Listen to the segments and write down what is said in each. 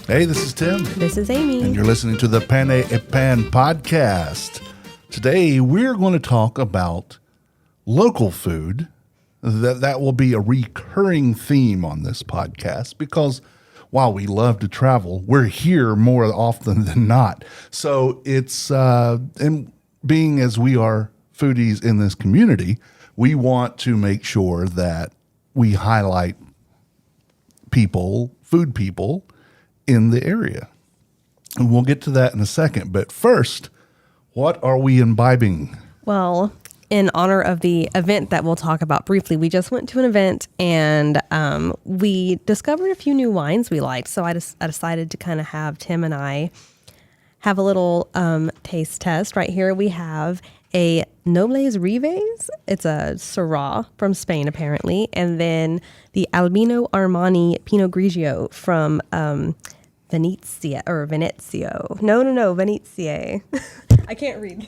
Hey, this is Tim. This is Amy. And you're listening to the Pane e Pan podcast. Today, we're going to talk about local food. That will be a recurring theme on this podcast because while we love to travel, we're here more often than not. So it's, and being as we are foodies in this community, we want to make sure that we highlight food people in the area. And we'll get to that in a second. But first, what are we imbibing? Well, in honor of the event that we'll talk about briefly, we just went to an event and we discovered a few new wines we liked. So I decided to kind of have Tim and I have a little taste test. Right here we have a Nobles Rives. It's a Syrah from Spain, apparently. And then the Albino Armani Pinot Grigio from Venezia. No, Venezia. I can't read.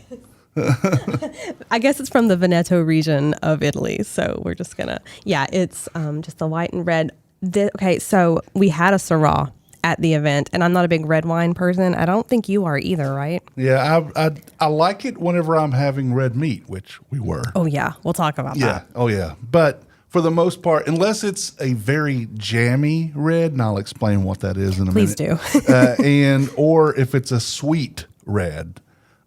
I guess it's from the Veneto region of Italy. So we're just gonna, it's just the white and red. Okay, so we had a Syrah at the event, and I'm not a big red wine person. I don't think you are either, right? Yeah, I like it whenever I'm having red meat, which we were. Oh yeah, we'll talk about that. Yeah, oh yeah. But for the most part, unless it's a very jammy red, and I'll explain what that is in a Please minute. Please do. Or if it's a sweet red.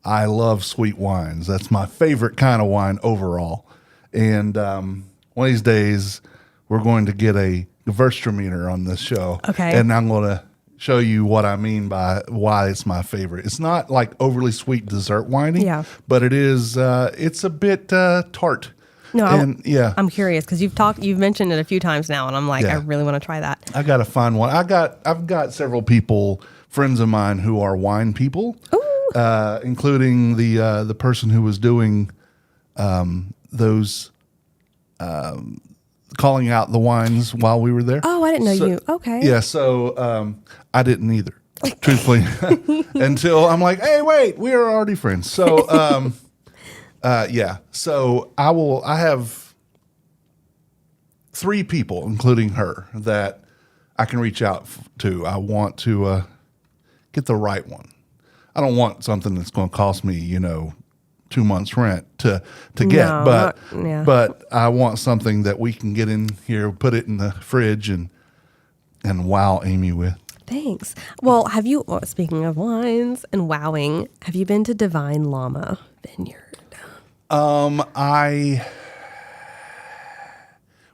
I love sweet wines. That's my favorite kind of wine overall. And one of these days, we're going to get a Gewürztraminer on this show. Okay. And I'm going to show you what I mean by why it's my favorite. It's not like overly sweet dessert winey, but it is. It's a bit tart. No, and, I'm curious because you've mentioned it a few times now, and I'm like, I really want to try that. I got to find one. I've got several people, friends of mine, who are wine people. Ooh. Including the person who was doing those calling out the wines while we were there. Oh, I didn't know you. Okay. Yeah, so I didn't either, truthfully, until I'm like, hey, wait, we are already friends. So, so I have 3 people, including her, that I can reach out to. I want to get the right one. I don't want something that's going to cost me, 2 months rent to get, but I want something that we can get in here, put it in the fridge and wow Amy with. Thanks. Well, speaking of wines and wowing, have you been to Divine Llama Vineyard?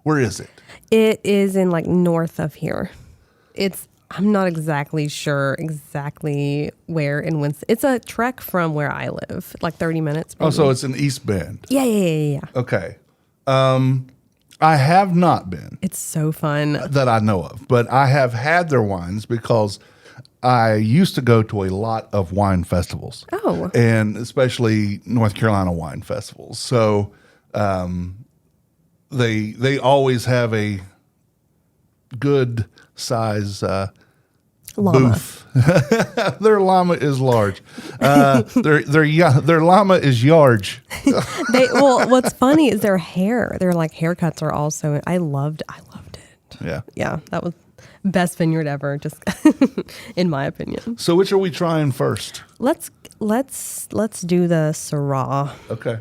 Where is it? It is in north of here. I'm not exactly sure where and when. It's a trek from where I live, 30 minutes. Maybe. Oh, so it's in East Bend. Yeah. Okay. I have not been. It's so fun. That I know of. But I have had their wines because I used to go to a lot of wine festivals. Oh. And especially North Carolina wine festivals. So they always have a good size llama. Booth. Their llama is large. Their llama is large. What's funny is their hair. Their haircuts are also. I loved it. Yeah. That was best vineyard ever, just in my opinion. So which are we trying first? Let's do the Syrah. Okay.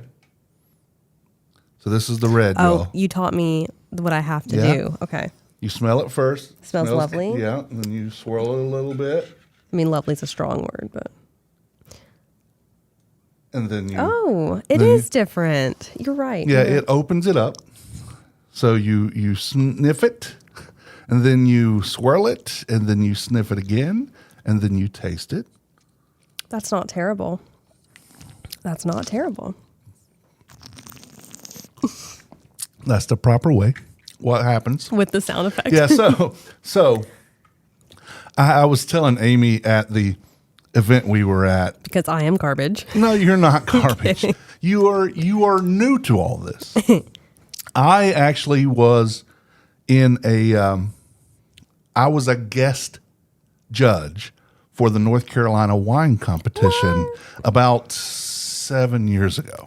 So this is the red. Oh, y'all. You taught me what I have to do. Okay. You smell it first. Smells lovely. Yeah, and then you swirl it a little bit. I mean, lovely's a strong word, but. And then you. Oh, it is different. You're right. Yeah, it opens it up. So you sniff it, and then you swirl it, and then you sniff it again, and then you taste it. That's not terrible. That's the proper way. What happens with the sound effect? Yeah, so I was telling Amy at the event we were at, because I am garbage. No, you're not garbage. You are new to all this. I actually was in I was a guest judge for the North Carolina wine competition about 7 years ago.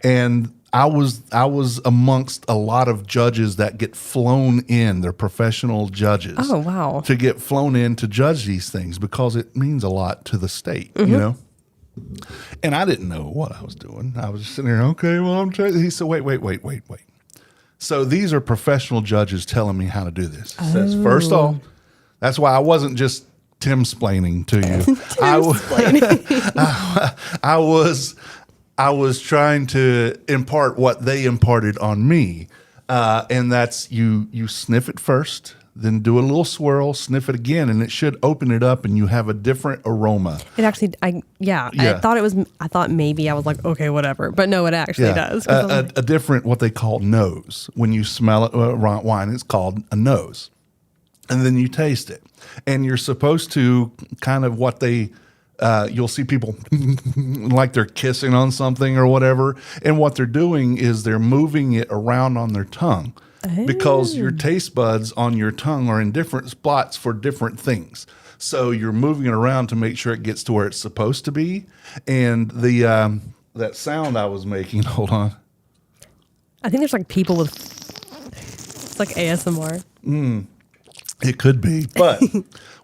And I was amongst a lot of judges that get flown in. They're professional judges. Oh, wow. To get flown in to judge these things because it means a lot to the state, you know? And I didn't know what I was doing. I was just sitting there, okay, well, I'm trying. He said, wait. So these are professional judges telling me how to do this. He says, first off, that's why I wasn't just Tim-splaining to you. I was trying to impart what they imparted on me. And that's you sniff it first, then do a little swirl, sniff it again, and it should open it up and you have a different aroma. It actually, I thought maybe I was like, okay, whatever. But no, it actually does. A different, what they call nose. When you smell it, wine, it's called a nose. And then you taste it. And you're supposed to kind of what they, you'll see people like they're kissing on something or whatever. And what they're doing is they're moving it around on their tongue because your taste buds on your tongue are in different spots for different things. So you're moving it around to make sure it gets to where it's supposed to be. And the that sound I was making, hold on. I think there's like people with, it's like ASMR. It could be, but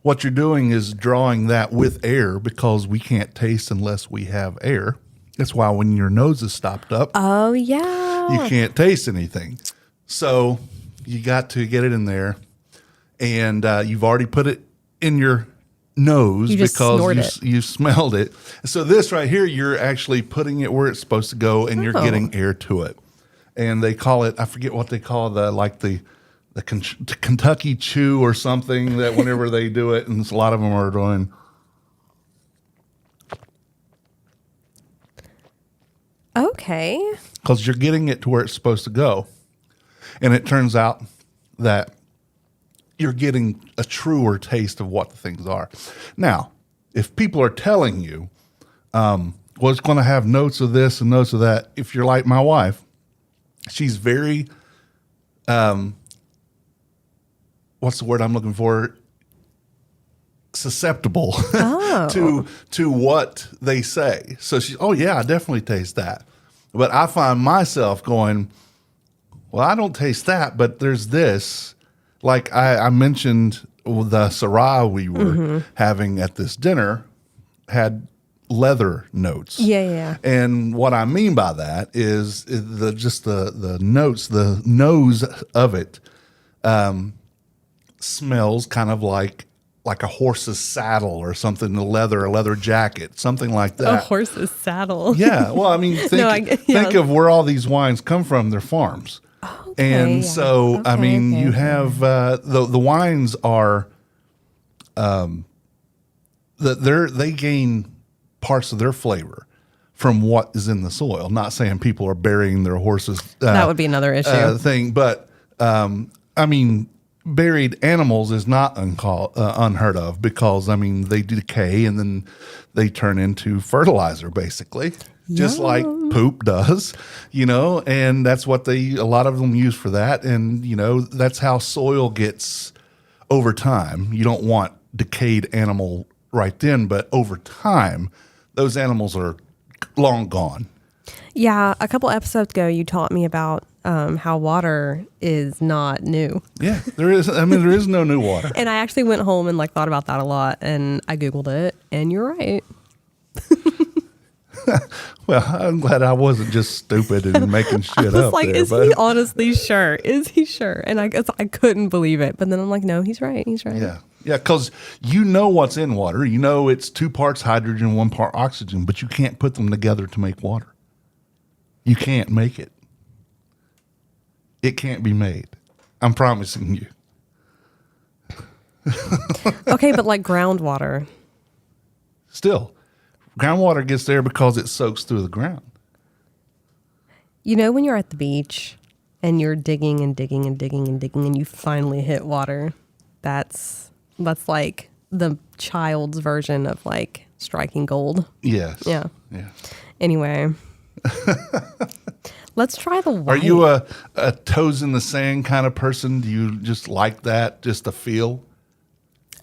what you're doing is drawing that with air because we can't taste unless we have air. That's why when your nose is stopped up, oh yeah, you can't taste anything. So you got to get it in there, and you've already put it in your nose because you smelled it. So this right here, you're actually putting it where it's supposed to go, and you're getting air to it. And they call it, I forget what they call the Kentucky Chew or something, that whenever they do it, and a lot of them are doing. Okay. Because you're getting it to where it's supposed to go. And it turns out that you're getting a truer taste of what the things are. Now, if people are telling you, well, it's going to have notes of this and notes of that, if you're like my wife, she's very, what's the word I'm looking for? Susceptible to what they say. So she's, oh yeah, I definitely taste that. But I find myself going, well, I don't taste that, but there's this. Like I mentioned, the Syrah we were having at this dinner had leather notes. Yeah. And what I mean by that is the notes, the nose of it smells kind of like a horse's saddle or something, a leather jacket, something like that. A horse's saddle. Yeah. Well, I mean, think of where all these wines come from. They're farms. Okay, and so, I mean, you have the wines are they gain parts of their flavor from what is in the soil. Not saying people are burying their horses. That would be another issue thing. But I mean, buried animals is not unheard of because, I mean, they decay and then they turn into fertilizer, basically. Just like poop does, and that's what a lot of them use for that. And, that's how soil gets over time. You don't want decayed animal right then, but over time, those animals are long gone. Yeah. A couple episodes ago, you taught me about how water is not new. Yeah, there is. I mean, there is no new water. And I actually went home and thought about that a lot, and I Googled it, and you're right. Well, I'm glad I wasn't just stupid and making shit up. Like, is he honestly sure? Is he sure? And I couldn't believe it. But then I'm like, no, he's right. He's right. Yeah. Yeah, because you know what's in water. You know it's 2 parts hydrogen, 1 part oxygen, but you can't put them together to make water. You can't make it. It can't be made. I'm promising you. Okay, but like groundwater. Still, groundwater gets there because it soaks through the ground. When you're at the beach and you're digging and digging and digging and digging and you finally hit water, that's like the child's version of like striking gold. Yes. Yeah. Yeah. Anyway. Let's try the wine. Are you a toes in the sand kind of person? Do you just like that, just the feel?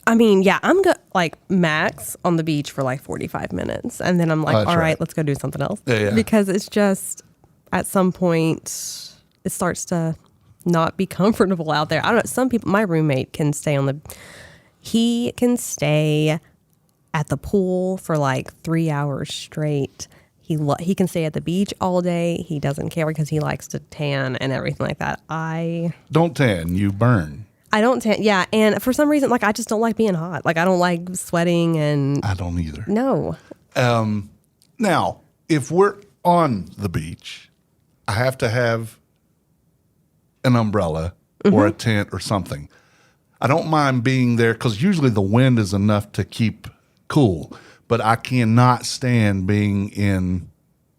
I mean, yeah, I'm good. Like max on the beach for like 45 minutes. And then I'm like, all right, let's go do something else. Yeah. Because it's just, at some point it starts to not be comfortable out there. I don't know. Some people, my roommate he can stay at the pool for like 3 hours straight. He can stay at the beach all day. He doesn't care because he likes to tan and everything like that. Don't tan, you burn. I don't tan. Yeah. And for some reason, like, I just don't like being hot. Like, I don't like sweating and. I don't either. No. Now, if we're on the beach, I have to have an umbrella or a tent or something. I don't mind being there because usually the wind is enough to keep cool, but I cannot stand being in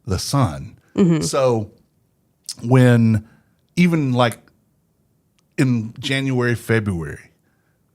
the sun. So when even like in January, February,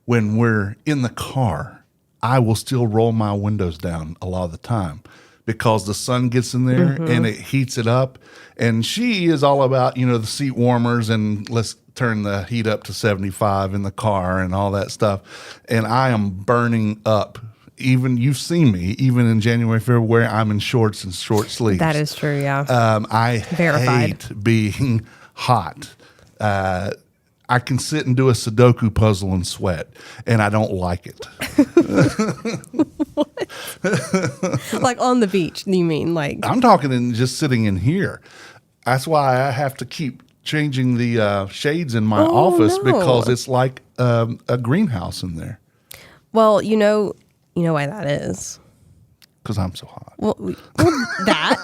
when we're in the car, I will still roll my windows down a lot of the time because the sun gets in there and it heats it up. And she is all about, the seat warmers and let's turn the heat up to 75 in the car and all that stuff. And I am burning up. Even you've seen me, even in January, February, I'm in shorts and short sleeves. That is true, yeah. I Verified. hate being hot. I can sit and do a Sudoku puzzle and sweat, and I don't like it. Like on the beach, you mean? Like I'm talking in just sitting in here. That's why I have to keep changing the shades in my office because it's like a greenhouse in there. Well, you know why that is. Because I'm so hot. Well, that,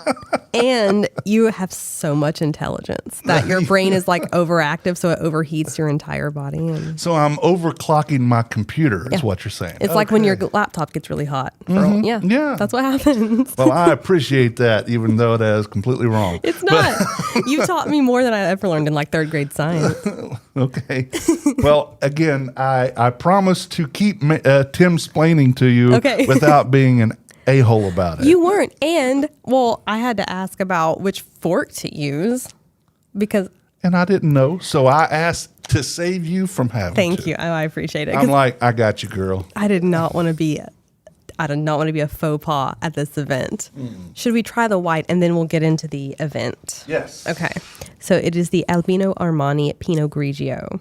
and you have so much intelligence that your brain is like overactive, so it overheats your entire body. And So I'm overclocking my computer is what you're saying. it's like when your laptop gets really hot. Yeah. That's what happens. Well, I appreciate that, even though that is completely wrong. It's not. You taught me more than I ever learned in like third grade science. Okay. Well, again, I promise to keep Tim-splaining to you without being an a-hole about it. You weren't. And, well, I had to ask about which fork to use because... And I didn't know, so I asked to save you from having to. Thank you. I appreciate it. I'm like, I got you, girl. I did not want to be a faux pas at this event. Should we try the white and then we'll get into the event? Yes. Okay. So it is the Albino Armani Pinot Grigio.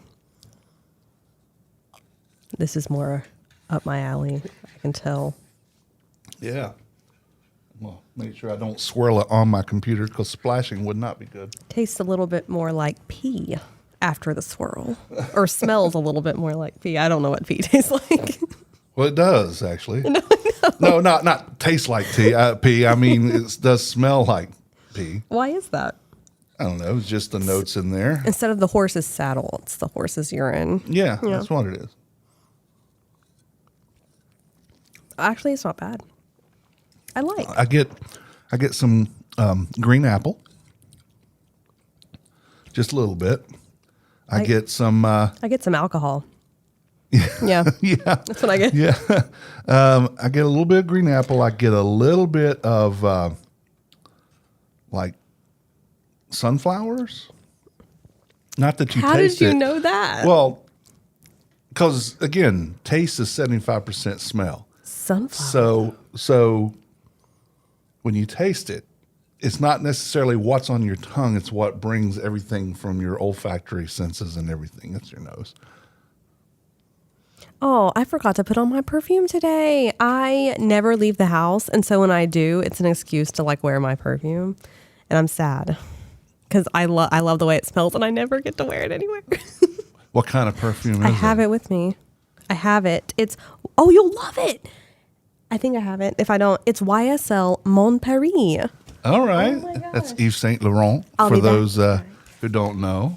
This is more up my alley, I can tell. Yeah. Well, make sure I don't swirl it on my computer because splashing would not be good. Tastes a little bit more like pee after the swirl, or smells a little bit more like pee. I don't know what pee tastes like. Well, it does actually. No, not taste like pee. I mean, it does smell like pee. Why is that? I don't know. It's just the notes in there. Instead of the horse's saddle, it's the horse's urine. Yeah, that's what it is. Actually, it's not bad. I like. I get some green apple, just a little bit. I get some alcohol. Yeah. Yeah. That's what I get. Yeah. I get a little bit of green apple. I get a little bit of like sunflowers. Not that you How taste did you it. know that? Well, because again, taste is 75% smell. Sunflower. So when you taste it, it's not necessarily what's on your tongue. It's what brings everything from your olfactory senses and everything. That's your nose. Oh, I forgot to put on my perfume today. I never leave the house. And so when I do, it's an excuse to like wear my perfume. And I'm sad because I love the way it smells and I never get to wear it anywhere. What kind of perfume is it? I have it with me. I have it. You'll love it. I think I have it. If I don't, it's YSL Mon Paris. All right. Oh my gosh. That's Yves Saint Laurent I'll for be back. those who don't know.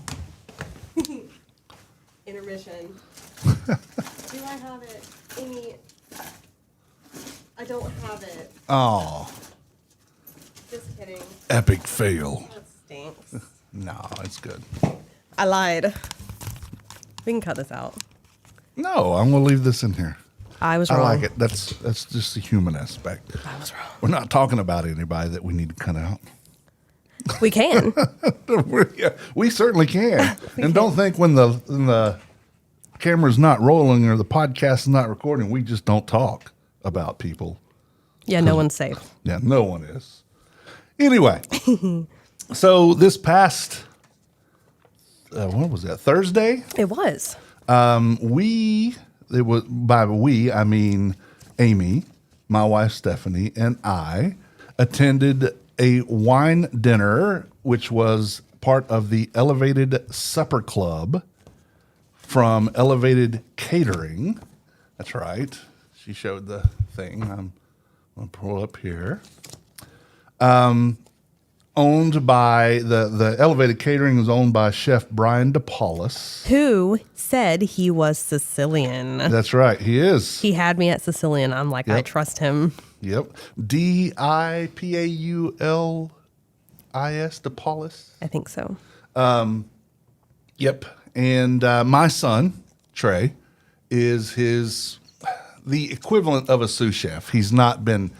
Intermission. Do I have it? Amy, I don't have it. Oh, Just kidding. epic fail. That stinks. No, it's good. I lied. We can cut this out. No, I'm going to leave this in here. I was I wrong. like it. That's just the human aspect. I was wrong. We're not talking about anybody that we need to cut out. We can. We certainly can. And don't think when the camera's not rolling or the podcast is not recording, we just don't talk about people. Yeah, no one's safe. Yeah, no one is. Anyway, So this past, what was that? Thursday? It was. It was by we, I mean Amy, my wife Stephanie, and I attended a wine dinner, which was part of the Elevated Supper Club from Elevated Catering. That's right. She showed the thing. I'm going to pull up here. Owned by the Elevated Catering is owned by Chef Brian DePaulis. Who said he was Sicilian. That's right. He is. He had me at Sicilian. I'm like, I trust him. Yep. DIPAULIS, DePaulis. I think so. Yep. And my son, Trey, is the equivalent of a sous chef. He's not been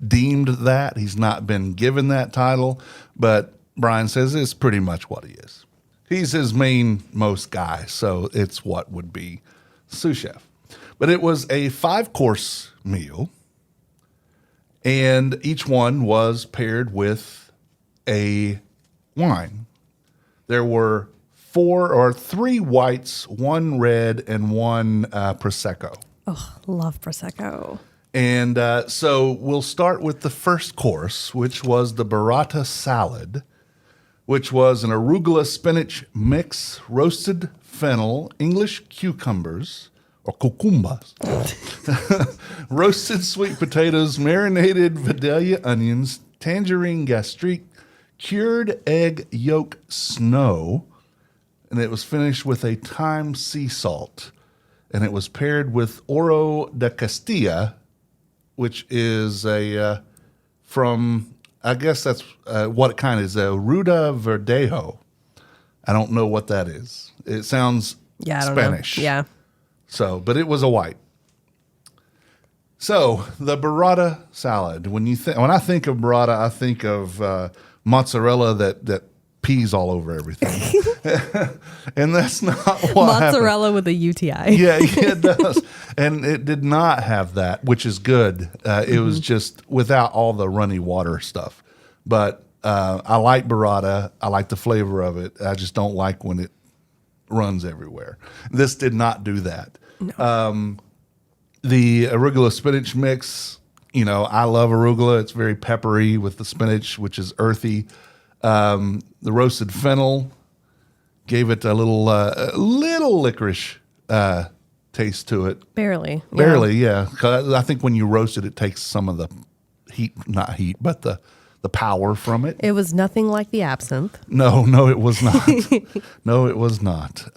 deemed that. He's not been given that title, but Brian says it's pretty much what he is. He's his main most guy, so it's what would be sous chef. But it was a 5-course meal, and each one was paired with a wine. There were 3 whites, 1 red, and 1 Prosecco. Oh, love Prosecco. And so we'll start with the first course, which was the burrata salad, which was an arugula spinach mix, roasted fennel, English cucumbers, or cucumbas, roasted sweet potatoes, marinated Vidalia onions, tangerine gastrique, cured egg yolk snow, and it was finished with a thyme sea salt. And it was paired with Oro de Castilla, which is from, I guess that's what kind is a Ruda Verdejo. I don't know what that is. It sounds Spanish. Yeah. So, but it was a white. So the burrata salad. When I think of burrata, I think of mozzarella that pees all over everything, and that's not what mozzarella happened. With a UTI. Yeah, it does, and it did not have that, which is good. It was just without all the runny water stuff. But I like burrata. I like the flavor of it. I just don't like when it runs everywhere. This did not do that. No. The arugula spinach mix, I love arugula. It's very peppery with the spinach, which is earthy. The roasted fennel gave it a little licorice taste to it. Barely. Yeah. 'Cause I think when you roast it, it takes some of the not heat, but the power from it. It was nothing like the absinthe. No, it was not. No, it was not.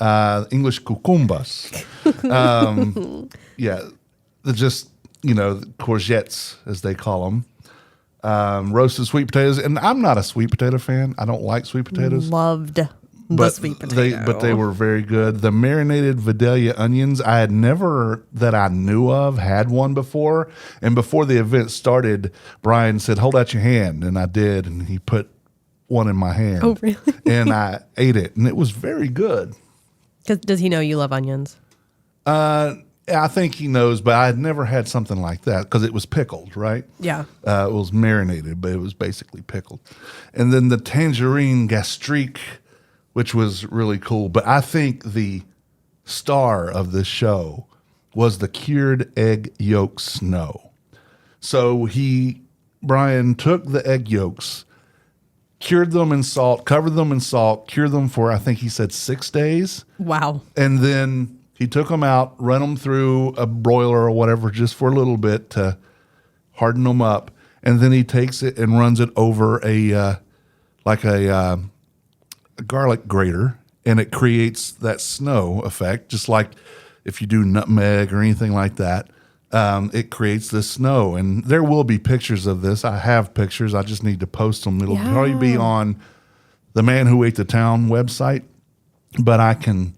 English cucumbas. Yeah, just courgettes as they call them. Roasted sweet potatoes, and I'm not a sweet potato fan. I don't like sweet potatoes. Loved the sweet potato. But they were very good. The marinated Vidalia onions, I had never, that I knew of, had one before. And before the event started, Brian said, "Hold out your hand," and I did, and he put one in my hand. Oh, really? And I ate it, and it was very good. Does he know you love onions? I think he knows, but I had never had something like that because it was pickled, right? Yeah. It was marinated, but it was basically pickled. And then the tangerine gastrique, which was really cool. But I think the star of this show was the cured egg yolk snow. So Brian took the egg yolks, cured them in salt, covered them in salt, cured them for, I think he said 6 days. Wow. And then he took them out, run them through a broiler or whatever just for a little bit to harden them up. And then he takes it and runs it over a garlic grater, and it creates that snow effect, just like if you do nutmeg or anything like that. It creates this snow. And there will be pictures of this. I have pictures. I just need to post them. It'll probably be on the Man Who Ate the Town website, but I can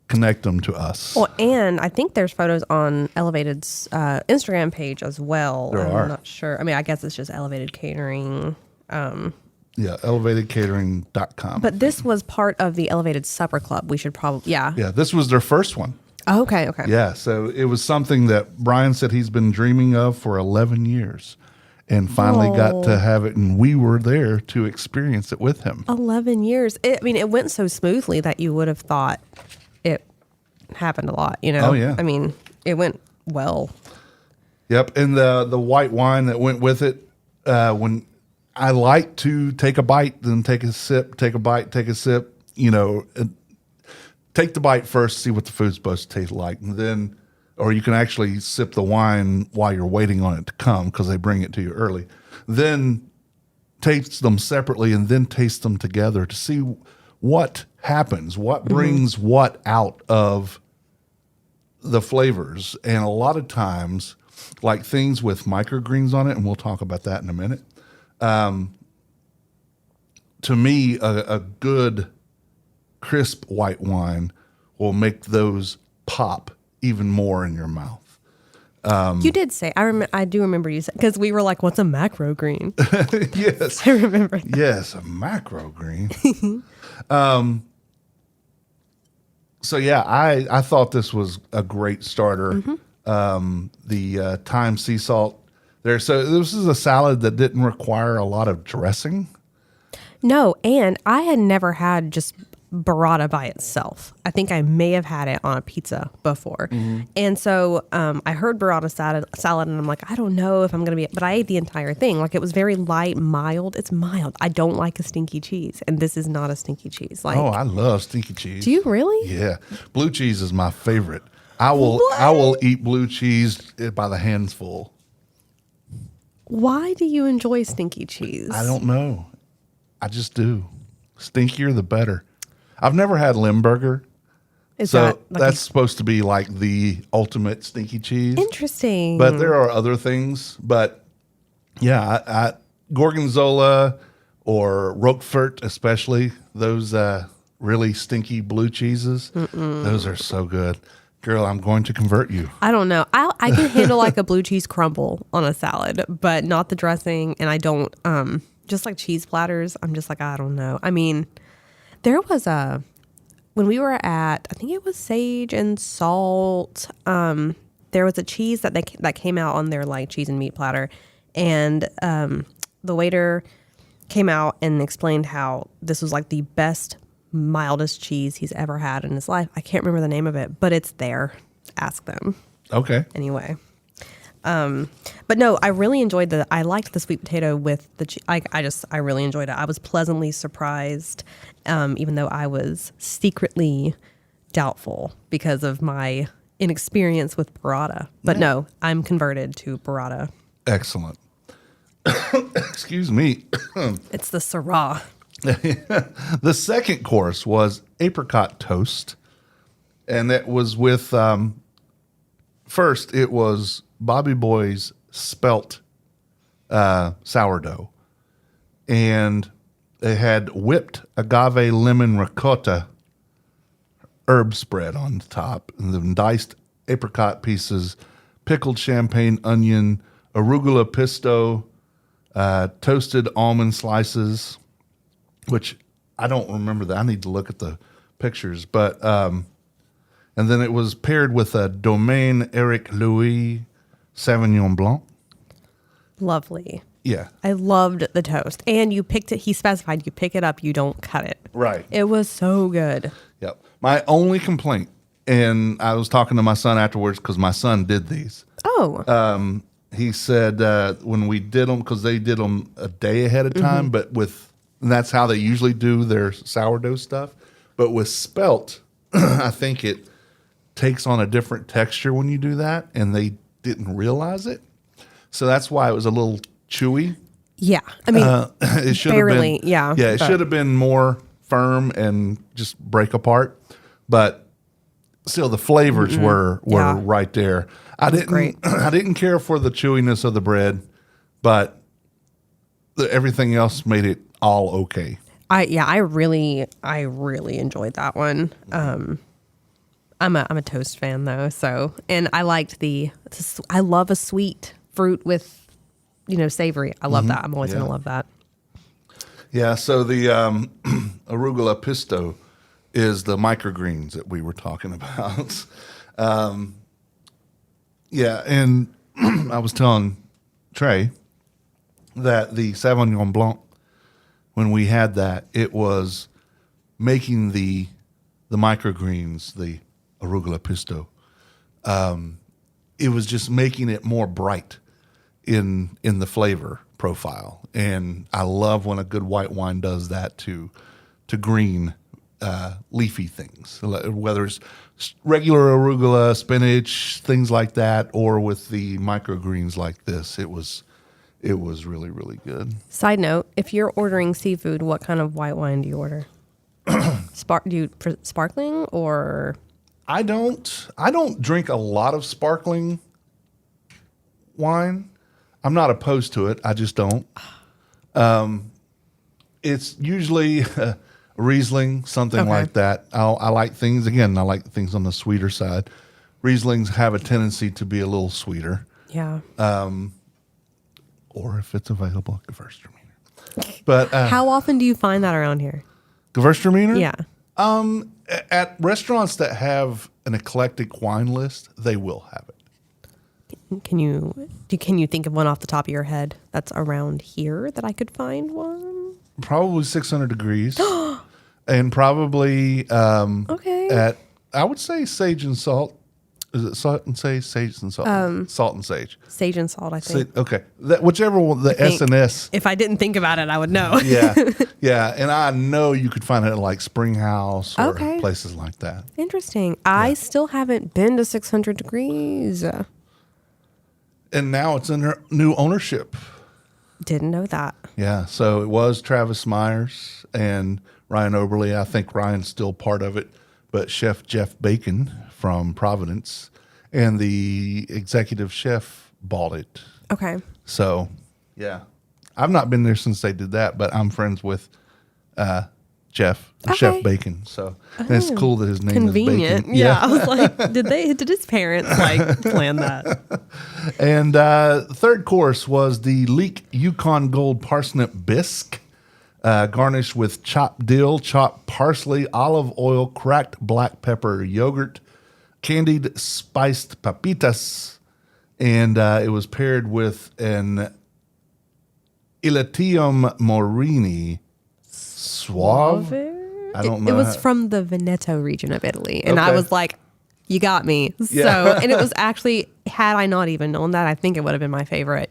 connect them to us. Well, and I think there's photos on Elevated's Instagram page as well. I'm not sure. I mean, I guess it's just Elevated Catering. Yeah, elevatedcatering.com. But this was part of the Elevated Supper Club. We should probably, Yeah, this was their first one. Oh, okay. Yeah, so it was something that Brian said he's been dreaming of for 11 years. and finally got to have it. And we were there to experience it with him. 11 years. It went so smoothly that you would have thought it happened a lot, you know? Oh, yeah. I mean, it went well. Yep. And the white wine that went with it, when I like to take a bite, then take a sip, take a bite, take a sip, take the bite first, see what the food's supposed to taste like. And then, or you can actually sip the wine while you're waiting on it to come because they bring it to you early. Then taste them separately and then taste them together to see what happens, what brings what out of the flavors. And a lot of times, like things with microgreens on it, and we'll talk about that in a minute. To me, a good crisp white wine will make those pop even more in your mouth. You did say, I do remember you said, because we were like, what's a macro green? Yes. I remember that. Yes, a macro green. So yeah, I thought this was a great starter. The thyme sea salt there. So this is a salad that didn't require a lot of dressing. No, and I had never had just burrata by itself. I think I may have had it on a pizza before. And so I heard burrata salad and I'm like, I don't know if I'm going to be, but I ate the entire thing. Like it was very light, mild. It's mild. I don't like a stinky cheese. And this is not a stinky cheese. Like, Oh, I love stinky cheese. do you really? Yeah. Blue cheese is my favorite. I will eat blue cheese by the handful. Why do you enjoy stinky cheese? I don't know. I just do. Stinkier the better. I've never had Limburger. Is So that like that's supposed to be like the ultimate stinky cheese. interesting? But there are other things. But yeah, I Gorgonzola or Roquefort, especially those really stinky blue cheeses. Those are so good. Girl, I'm going to convert you. I don't know. I can handle like a blue cheese crumble on a salad, but not the dressing. And I don't, just like cheese platters, I'm just like, I don't know. I mean, there was when we were at, I think it was Sage and Salt, there was a cheese that came out on their like cheese and meat platter. And the waiter came out and explained how this was like the best, mildest cheese he's ever had in his life. I can't remember the name of it, but it's there. Ask them. Okay. Anyway. But no, I really enjoyed I liked the sweet potato with the I really enjoyed it. I was pleasantly surprised, even though I was secretly doubtful because of my inexperience with burrata. But no, I'm converted to burrata. Excellent. Excuse me. It's the Syrah. The second course was apricot toast. And it was with, first it was Bobby Boy's spelt sourdough. And it had whipped agave lemon ricotta herb spread on the top, and then diced apricot pieces, pickled champagne onion, arugula pesto, toasted almond slices, which I don't remember that. I need to look at the pictures. But and then it was paired with a Domaine Eric Louis Sauvignon Blanc. Lovely. Yeah. I loved the toast. And you picked it, he specified you pick it up, you don't cut it. Right. It was so good. Yep. My only complaint, and I was talking to my son afterwards because my son did these. Oh. He said when we did them, because they did them a day ahead of time, but and that's how they usually do their sourdough stuff. But with spelt, I think it takes on a different texture when you do that, and they didn't realize it. So that's why it was a little chewy. Yeah. I mean, it should barely, have been, yeah. Yeah, it should have been more firm and just break apart. But still, the flavors were Yeah. right there. I great. I didn't care for the chewiness of the bread, but everything else made it all okay. I really enjoyed that one. I'm a toast fan though, so and I liked I love a sweet fruit with savory. I love that. I'm always gonna love that. Yeah. So the arugula pesto is the microgreens that we were talking about. Yeah, and I was telling Trey that the Sauvignon Blanc, when we had that, it was making the microgreens, the arugula pisto. It was just making it more bright in the flavor profile, and I love when a good white wine does that to green leafy things, whether it's regular arugula, spinach, things like that, or with the microgreens like this. It was really, really good. Side note: if you're ordering seafood, what kind of white wine do you order? Sparkling or? I don't drink a lot of sparkling wine. I'm not opposed to it. I just don't. It's usually Riesling, something like that. I like things on the sweeter side. Rieslings have a tendency to be a little sweeter. Yeah. Or if it's available, Gewürztraminer. But how often do you find that around here? Gewürztraminer? Yeah. At restaurants that have an eclectic wine list, they will have it. Can you think of one off the top of your head that's around here that I could find one? Probably 600 degrees. And probably Okay. I would say sage and salt. Is it salt and sage? Sage and salt. Salt and sage. Sage and salt, I think. Okay. Whichever one, the S and S. If I didn't think about it, I would know. Yeah. Yeah. And I know you could find it at like Springhouse or places like that. Interesting. I still haven't been to 600 degrees. And now it's under new ownership. Didn't know that. Yeah. So it was Travis Myers and Ryan Oberly. I think Ryan's still part of it, but Chef Jeff Bacon from Providence and the executive chef bought it. Okay. So, yeah. I've not been there since they did that, but I'm friends with Chef Bacon. So, and it's cool that his name is Bacon. Yeah. I was like, did his parents plan that? And third course was the Leek Yukon Gold Parsnip Bisque. Garnished with chopped dill, chopped parsley, olive oil, cracked black pepper, yogurt, candied spiced papitas, and it was paired with an Ilatium Morini Suave. I don't know. It was from the Veneto region of Italy, and I was like, "You got me." Yeah. So, and it was actually, had I not even known that, I think it would have been my favorite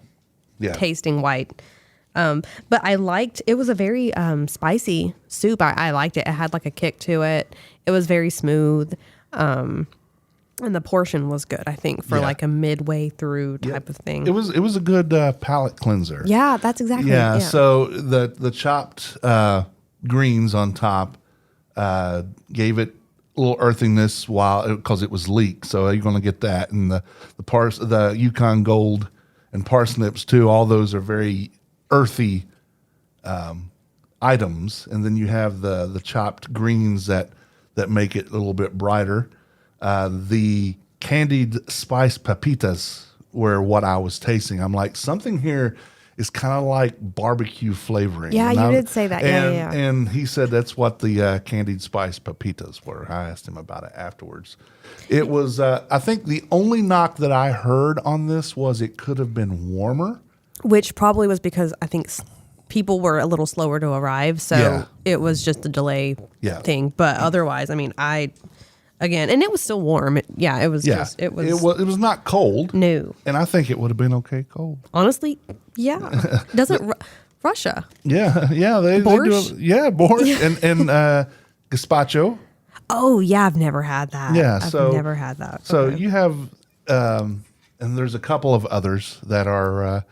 tasting white. But I liked, it was a very spicy soup. I liked it. It had like a kick to it. It was very smooth. And the portion was good, I think, for like a midway through type of thing. It was a good palate cleanser. Yeah, that's exactly it. So the chopped greens on top gave it a little earthiness because it was leek. So you're going to get that. And the Yukon Gold and parsnips too. All those are very earthy items, and then you have the chopped greens that make it a little bit brighter. The candied spiced papitas were what I was tasting. I'm like, something here is kind of like barbecue flavoring. Yeah, you did say that. Yeah. And he said that's what the candied spiced papitas were. I asked him about it afterwards. It was, I think the only knock that I heard on this was it could have been warmer. Which probably was because I think people were a little slower to arrive. So it was just a delay thing. But otherwise, I mean, again, and it was still warm. It was just, it was not cold. No. And I think it would have been okay cold. Honestly, yeah. Doesn't Russia? Yeah. Borscht? Borscht and gazpacho. Oh, yeah, I've never had that. Yeah, I've never had that. So you have, and there's a couple of others that are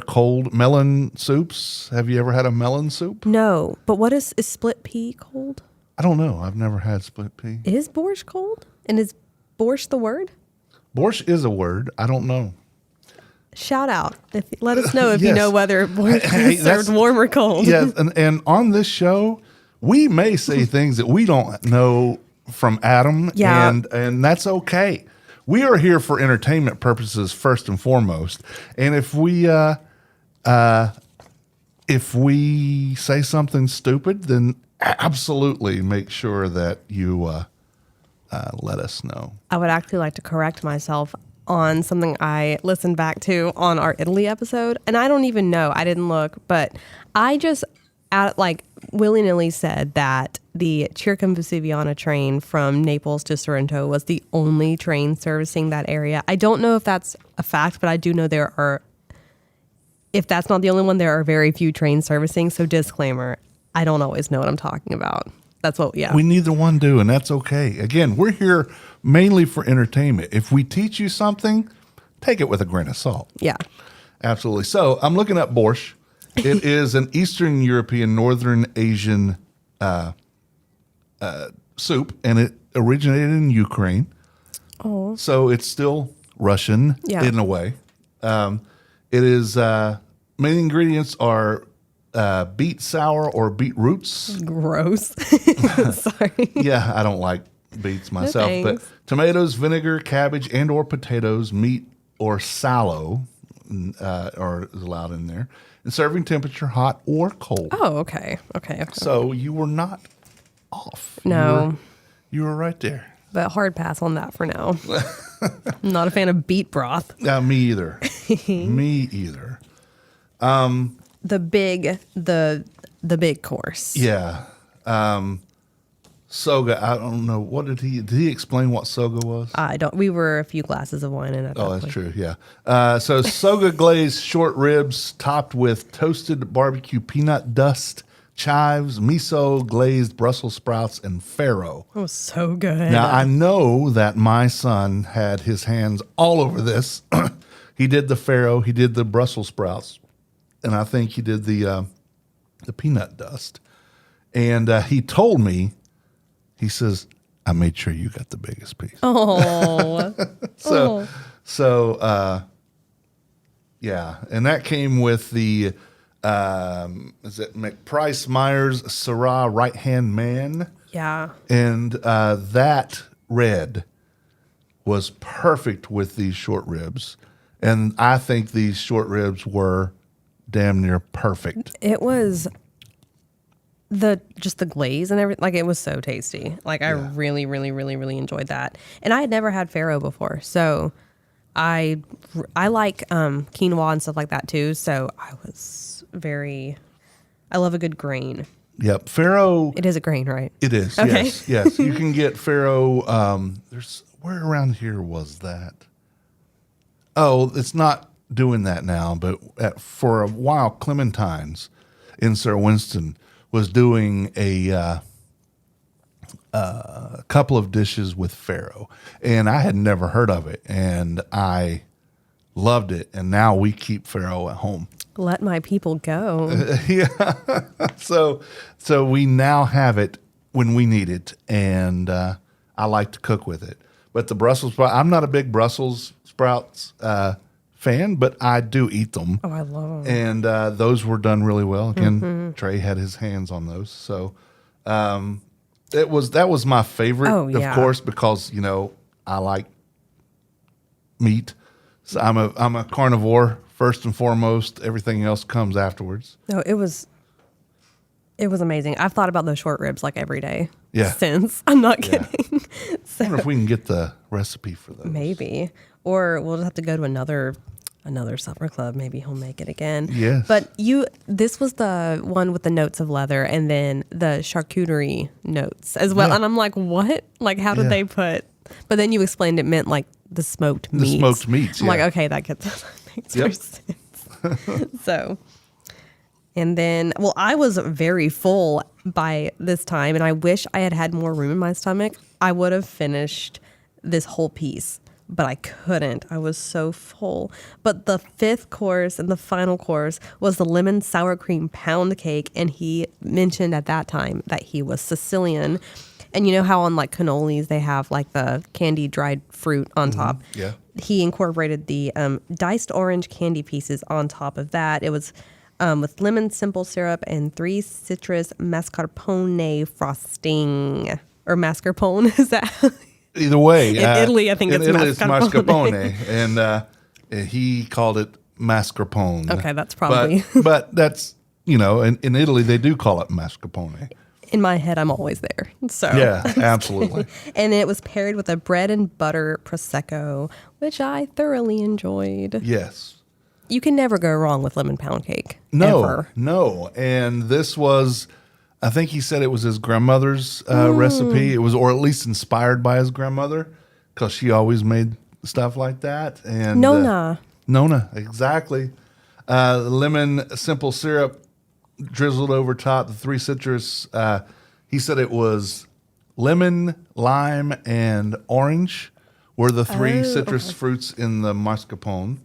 cold. Melon soups. Have you ever had a melon soup? No, but what is split pea cold? I don't know. I've never had split pea. Is borscht cold? And is borscht the word? Borscht is a word. I don't know. Shout out. Let us know if you know whether borscht is served warm or cold. Yes, and on this show, we may say things that we don't know from Adam, and that's okay. We are here for entertainment purposes first and foremost, and if we say something stupid, then absolutely make sure that you let us know. I would actually like to correct myself. on something I listened back to on our Italy episode, and I don't even know. I didn't look, but I just willy-nilly said that the Circumvesuviana train from Naples to Sorrento was the only train servicing that area. I don't know if that's a fact, but I do know if that's not the only one, there are very few trains servicing. So disclaimer, I don't always know what I'm talking about. That's what, yeah. We neither one do, and that's okay. Again, we're here mainly for entertainment. If we teach you something, take it with a grain of salt. Yeah. Absolutely. So I'm looking at borscht. It is an Eastern European, Northern Asian soup, and it originated in Ukraine. Oh. So it's still Russian in a way. It is main ingredients are beet sour or beetroots. Gross. Sorry. Yeah, I don't like beets myself, but tomatoes, vinegar, cabbage, and or potatoes, meat or sallow are allowed in there. And serving temperature, hot or cold. Oh, okay. Okay. So you were not off. No. You were right there. But hard pass on that for now. I'm not a fan of beet broth. Me either. Me either. The big course. Yeah. Soga, I don't know. What did he explain what soga was? I don't. We were a few glasses of wine in it. Oh, that's true. Yeah. So soga glazed short ribs topped with toasted barbecue peanut dust, chives, miso, glazed Brussels sprouts, and farro. Oh, so good. Now, I know that my son had his hands all over this. He did the farro, he did the Brussels sprouts, and I think he did the peanut dust. And he told me, he says, I made sure you got the biggest piece. Oh. Yeah. And that came with the, is it McPrice Myers Syrah Right Hand Man? Yeah. And that red was perfect with these short ribs. And I think these short ribs were damn near perfect. It was just the glaze and everything. Like, it was so tasty. Like, I really, really, really, really enjoyed that. And I had never had farro before. So I like quinoa and stuff like that too. So I love a good grain. Yep. Farro. It is a grain, right? It is. Okay. Yes. You can get farro. Where around here was that? Oh, it's not doing that now, but for a while, Clementine's in Sir Winston was doing a couple of dishes with farro, and I had never heard of it, and I loved it, and now we keep farro at home. Let my people go. Yeah. So we now have it when we need it, and I like to cook with it. But the Brussels sprout, I'm not a big Brussels sprouts fan, but I do eat them. Oh, I love them. And those were done really well. Again, Trey had his hands on those. So that was my favorite, of course, because, I like meat. So I'm a carnivore first and foremost. Everything else comes afterwards. No, it was amazing. I've thought about those short ribs like every day. Yeah. Since. I'm not kidding. I wonder if we can get the recipe for those. Maybe. Or we'll just have to go to another supper club. Maybe he'll make it again. Yes. But this was the one with the notes of leather and then the charcuterie notes as well. Yeah. And I'm like, what? Like, how did they put? But then you explained it meant like the smoked meats. The smoked meats, I'm like, okay, that makes more sense. So, and then, I was very full by this time, and I wish I had more room in my stomach. I would have finished this whole piece, but I couldn't. I was so full. But the fifth course and the final course was the lemon sour cream pound cake, and he mentioned at that time that he was Sicilian. And you know how on like cannolis they have like the candied dried fruit on top? Yeah. He incorporated the diced orange candy pieces on top of that. It was with lemon simple syrup and 3 citrus mascarpone frosting. Or mascarpone, is that? Either way. In Italy, I think it's mascarpone. And he called it mascarpone. Okay, that's probably. But that's, in Italy, they do call it mascarpone. in my head, I'm always there. So Yeah, absolutely. And it was paired with a bread and butter prosecco, which I thoroughly enjoyed. Yes. You can never go wrong with lemon pound cake. No, ever. no. And this was, I think he said it was his grandmother's recipe. It was, or at least inspired by his grandmother, because she always made stuff like that. And Nona. Nona, exactly. Lemon simple syrup drizzled over top, the 3 citrus. He said it was lemon, lime, and orange were the 3 citrus fruits in the mascarpone.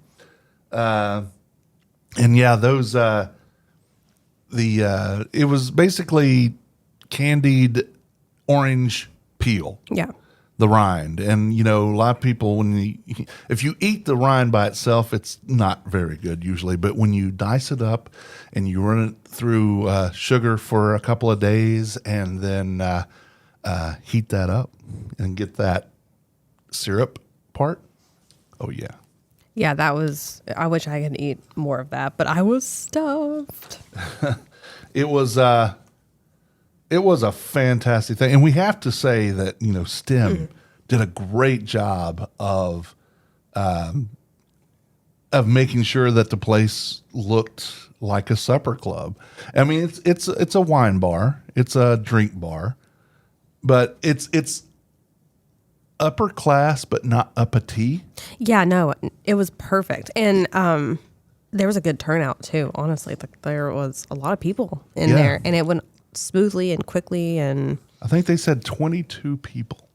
And yeah, those, it was basically candied orange peel. Yeah. The rind. And, a lot of people, if you eat the rind by itself, it's not very good usually. But when you dice it up and you run it through sugar for a couple of days and then heat that up and get that syrup part, oh, yeah. Yeah, I wish I could eat more of that, but I was stuffed. It was a fantastic thing. And we have to say that, STEM did a great job of making sure that the place looked like a supper club. I mean, it's a wine bar, it's a drink bar, but it's upper class, but not uppity. Yeah, no, it was perfect. And there was a good turnout too, honestly. There was a lot of people in there, and it went smoothly and quickly. And I think they said 22 people,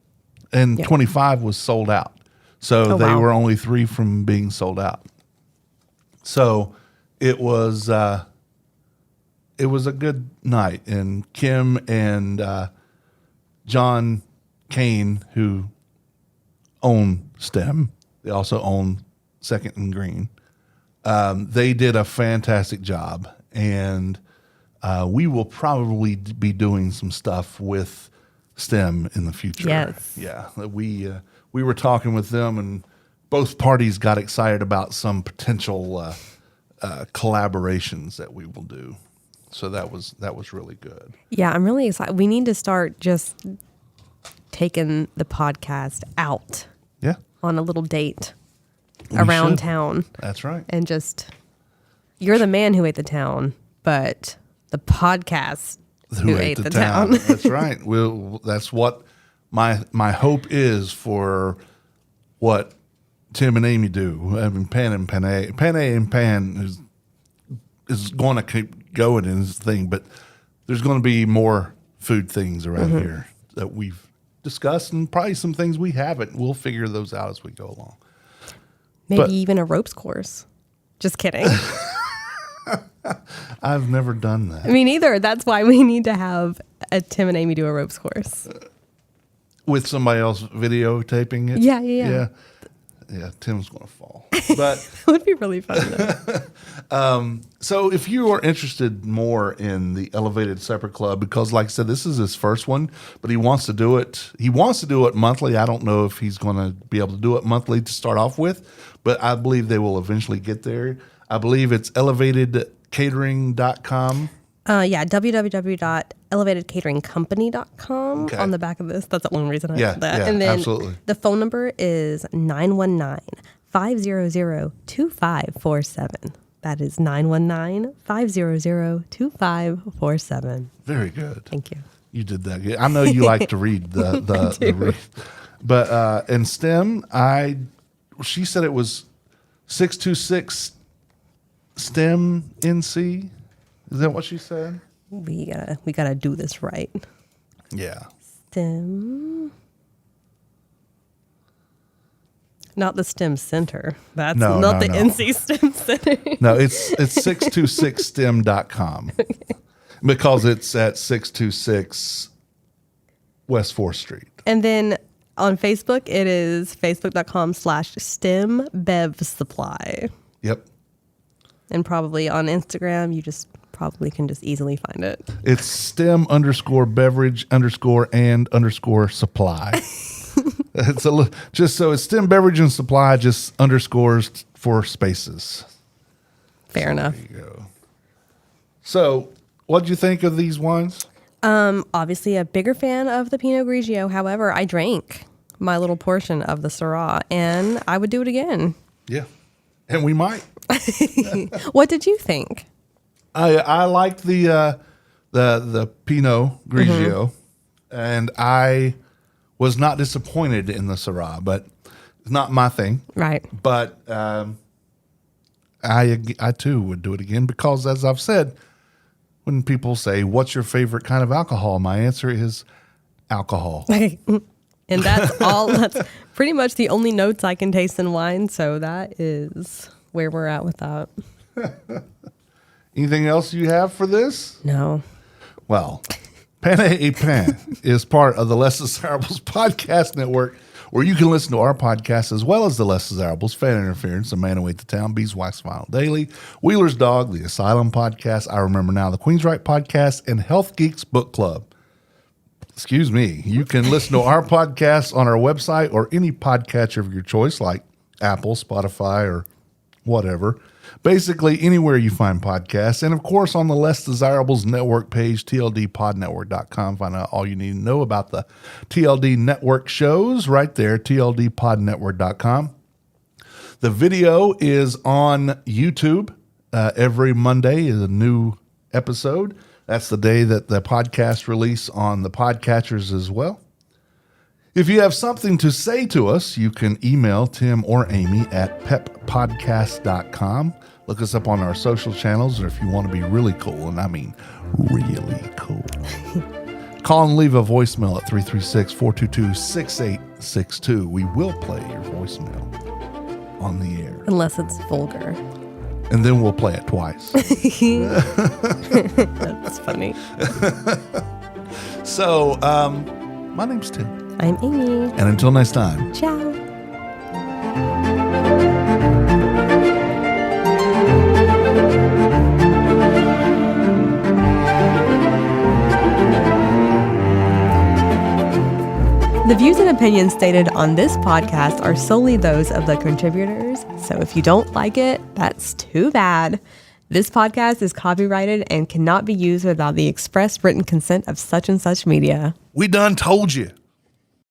and 25 was sold out. So they were only 3 from being sold out. So it was a good night. And Kim and John Kane, who own STEM, they also own Second and Green. They did a fantastic job, and we will probably be doing some stuff with STEM in the future. Yes. Yeah. We were talking with them, and both parties got excited about some potential collaborations that we will do. So that was really good. Yeah, I'm really excited. We need to start just taking the podcast out. Yeah. On a little date around town. That's right. And you're the man who ate the town, but the podcast who ate the town. That's right. That's what my hope is for what Tim and Amy do. I mean, Pan is going to keep going in his thing, but there's going to be more food things around here that we've discussed, and probably some things we haven't. We'll figure those out as we go along. Maybe even a ropes course. Just kidding. I've never done that. Me neither. That's why we need to have a Tim and Amy do a ropes course. With somebody else videotaping it? Yeah. Yeah, Tim's going to fall. But It would be really fun, though. so if you are interested more in the Elevated Supper Club, because like I said, this is his first one, but he wants to do it. He wants to do it monthly. I don't know if he's going to be able to do it monthly to start off with, but I believe they will eventually get there. I believe it's elevatedcatering.com. www.elevatedcateringcompany.com on the back of this. That's the only reason I said that. And then absolutely. The phone number is 919-500-2547. That is 919-500-2547. Very good. Thank you. You did that good. I know you like to read the but in STEM, she said it was 626 STEM NC. Is that what she said? We gotta do this right. Yeah. STEM. Not the STEM Center. That's No, not the no. NC STEM Center. No, it's 626stem.com because it's at 626 West 4th Street. And then on Facebook, it is facebook.com/STEM Bev Supply. Yep. And probably on Instagram, you just probably can just easily find it. It's STEM_beverage_and_supply. It's just so it's STEM beverage and supply, just underscores for spaces. Fair enough. There you go. So, what did you think of these wines? Obviously a bigger fan of the Pinot Grigio. However, I drank my little portion of the Syrah, and I would do it again. Yeah, and we might. What did you think? I liked the Pinot Grigio, and I was not disappointed in the Syrah, but it's not my thing. Right. But I too would do it again because, as I've said, when people say, "What's your favorite kind of alcohol?" my answer is alcohol. And that's all. That's pretty much the only notes I can taste in wine. So that is where we're at with that. Anything else you have for this? No. Well, Pan A Pan is part of the Less Desirables podcast network, where you can listen to our podcast as well as the Less Desirables, Fan Interference, The Man Who Ate the Town, Beeswax Vinyl Daily, Wheeler's Dog, The Asylum Podcast, I Remember Now, The Queen's Right Podcast, and Health Geeks Book Club. Excuse me. You can listen to our podcasts on our website or any podcatcher of your choice, like Apple, Spotify, or whatever. Basically, anywhere you find podcasts. And, of course, on the Less Desirables network page, tldpodnetwork.com. Find out all you need to know about the TLD network shows right there, tldpodnetwork.com. The video is on YouTube. Every Monday is a new episode. That's the day that the podcast release on the podcatchers as well. If you have something to say to us, you can email Tim or Amy at peppodcast.com. Look us up on our social channels, or if you want to be really cool, and I mean really cool, call and leave a voicemail at 336-422-6862. We will play your voicemail on the air. Unless it's vulgar. And then we'll play it twice. That's funny. So, my name's Tim. I'm Amy. And until next time. Ciao. The views and opinions stated on this podcast are solely those of the contributors, so if you don't like it, that's too bad. This podcast is copyrighted and cannot be used without the express written consent of such and such media. We done told you.